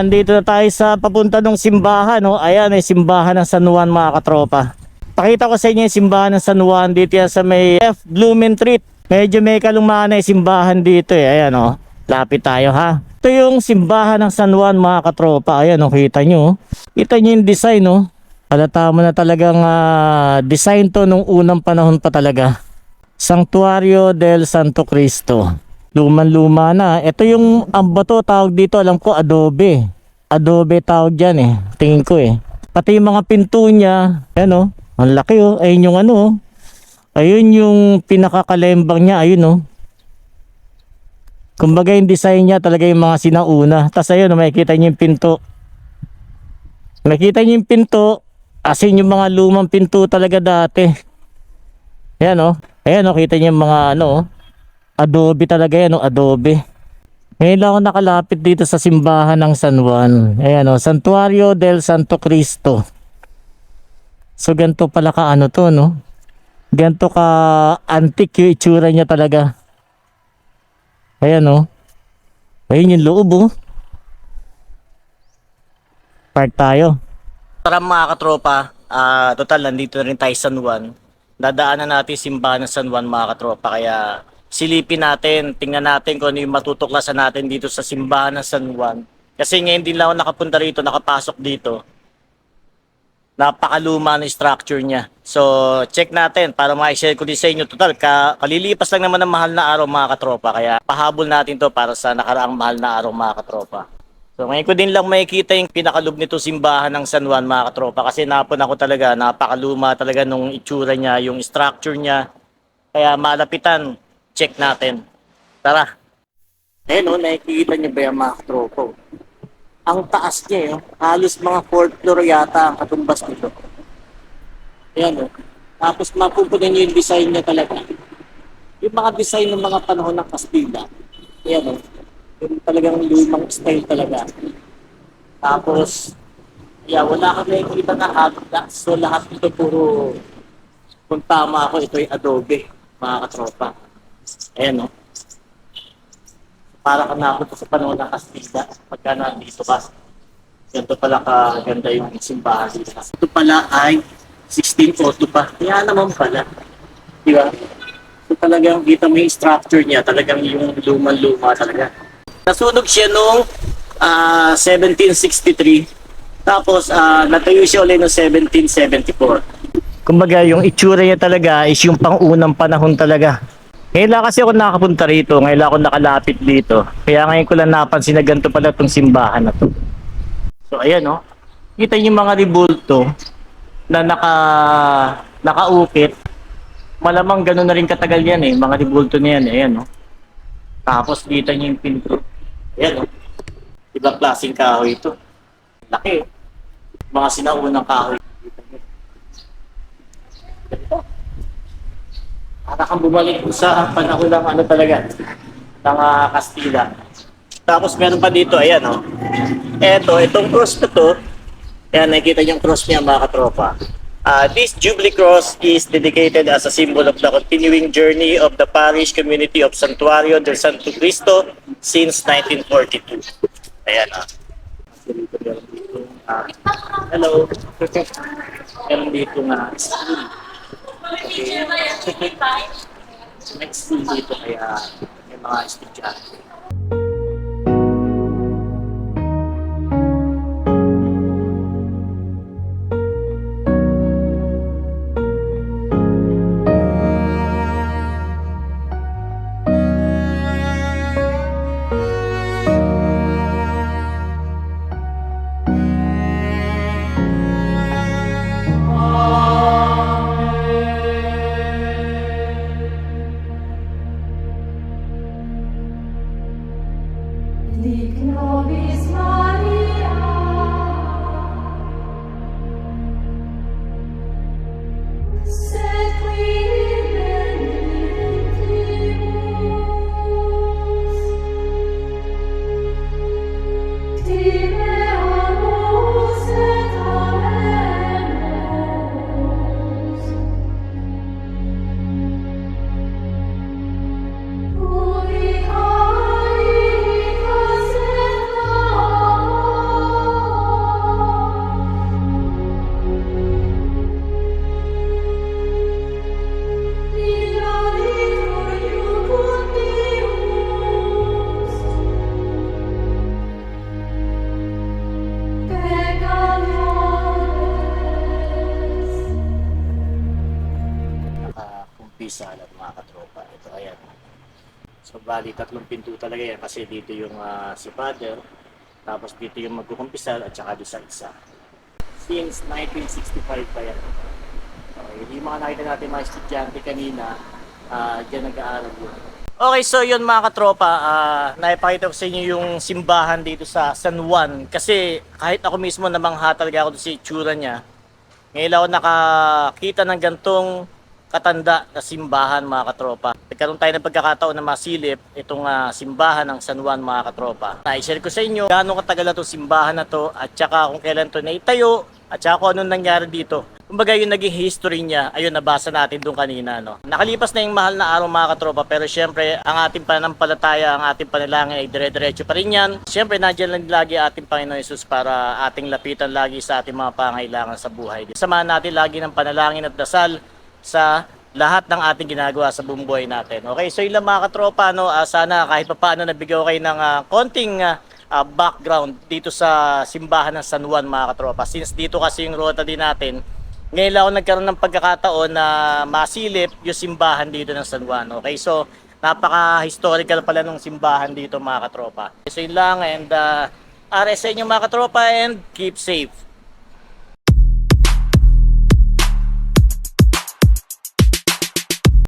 andito na tayo sa papunta ng simbahan, no? Ayan, may simbahan ng San Juan, mga katropa. Pakita ko sa inyo yung simbahan ng San Juan dito yan sa may F. Blumentritt. Medyo may kalumaan na yung simbahan dito eh. Ayan, oh. Lapit tayo, ha. Ito yung simbahan ng San Juan, mga katropa. Ayan, oh, kita nyo. Kita nyo yung design, oh. Halata mo na talagang design to nung unang panahon pa talaga. Santuario del Santo Cristo. Luman-luma na. Ito yung bato tawag dito, alam ko adobe. Adobe tawag dyan eh. Tingin ko eh. Pati yung mga pinto niya, ayan oh. Ang laki oh. Ayun yung ano oh. Ayun yung pinakakalembang niya, ayun oh. Kumbaga yung design niya talaga yung mga sinauna. Tapos ayun oh, makikita niyo yung pinto. Makikita niyo yung pinto. Asin yung mga lumang pinto talaga dati. Ayan oh. Ayan oh, kita niyo yung mga ano oh. Adobe talaga yan, no? Adobe. Ngayon lang ako nakalapit dito sa simbahan ng San Juan. Ayan o, Santuario del Santo Cristo. So ganito pala ka ano to, no? Ganito ka antique yung itsura niya talaga. Ayan o. Ayun yung loob o. Park tayo. Tara mga katropa. Total, nandito na rin tayo sa San Juan. Dadaanan natin simbahan ng San Juan, mga katropa. Kaya silipin natin, tingnan natin kung ano yung matutuklasan natin dito sa simbahan ng San Juan. Kasi ngayon din lang ako nakapunta rito, nakapasok dito. Napakaluma ng structure niya. So, check natin para ma-share ko din sa inyo. Total, kalilipas lang naman ng mahal na araw, mga katropa. Kaya pahabol natin to para sa nakaraang mahal na araw, mga katropa. So, ngayon ko din lang makikita yung pinakalob nito simbahan ng San Juan, mga katropa. Kasi napon ako talaga, napakaluma talaga nung itsura niya, yung structure niya. Kaya malapitan. Check natin. Tara. Ayun o, nakikita niyo ba yung mga katropa? Ang taas niya, halos mga 4th floor yata ang katumbas nito. Ayan o. Tapos mapupunan niyo yung design niya talaga. Yung mga design ng mga panahon ng Kastila. Ayan o. Yung talagang lumang style talaga. Tapos, wala kang nakikita na hagda. So lahat ito puro, kung tama ako, ito yung adobe, mga katropa. Ayan o. Para ka napunta sa panahon ng Kastila pagka nandito ka. Ganito pala kaganda yung simbahan dito. Ito pala ay 1602 pa. Kaya naman pala. Di ba? So talagang kita mo yung structure niya. Talagang yung luma-luma talaga. Nasunog siya noong 1763. Tapos natayo siya ulit noong 1774. Kumbaga yung itsura niya talaga is yung pang-unang panahon talaga. Ngayon lang kasi ako nakapunta rito, ngayon lang ako nakalapit dito. Kaya ngayon ko lang napansin na ganito pala itong simbahan na to. So ayan o, kita niyo yung mga ribulto na nakaukit. Malamang gano'n na rin katagal yan eh, mga ribulto na yan, ayan o. Tapos kita niyo yung pinto. Ayan o, ibang klaseng kahoy ito. Laki, mga sinaunang kahoy. Para kang bumalik sa panahon ng ano talaga, ng Kastila. Tapos meron pa dito, ayan o. Itong cross na to, ayan, nakikita yung cross niya, mga katropa. This Jubilee Cross is dedicated as a symbol of the continuing journey of the parish community of Santuario del Santo Cristo since 1942. Ayan o. Hello. Meron dito nga school. Okay. Next school dito kaya may mga estudyante. So bali, tatlong pinto talaga yan kasi dito yung si Father, tapos dito yung magkukumpisal at saka doon sa isa. Since 1965 pa yan. Okay, yung mga nakita natin mga estudyante kanina, dyan nag-aaral yun. Okay, so yun mga katropa, naipakita ko sa inyo yung simbahan dito sa San Juan. Kasi kahit ako mismo namangha talaga ako doon sa itsura niya, ngayon lang ako nakakita ng gantong katanda na simbahan mga katropa. Nagkaroon tayo ng pagkakataon na masilip itong simbahan ng San Juan mga katropa. Na-share ko sa inyo gaano katagal na itong simbahan na to at saka kung kailan to naitayo at saka kung anong nangyari dito. Kumbaga yung naging history niya, ayun nabasa natin doon kanina. No? Nakalipas na yung mahal na araw mga katropa pero syempre ang ating pananampalataya, ang ating panalangin ay dire-diretso pa rin yan. Syempre nandiyan lang lagi ating Panginoon Jesus para ating lapitan lagi sa ating mga pangailangan sa buhay. Samahan natin lagi ng panalangin at dasal sa lahat ng ating ginagawa sa buong buhay natin. Okay, so yun lang mga katropa, no? Sana kahit pa paano nabigyan kayo ng konting background dito sa simbahan ng San Juan mga katropa. Since dito kasi yung ruta din natin, ngayon lang ako nagkaroon ng pagkakataon na masilip yung simbahan dito ng San Juan. Okay, so napaka-historical pala ng simbahan dito mga katropa. So yun lang and RS sa inyo mga katropa and keep safe.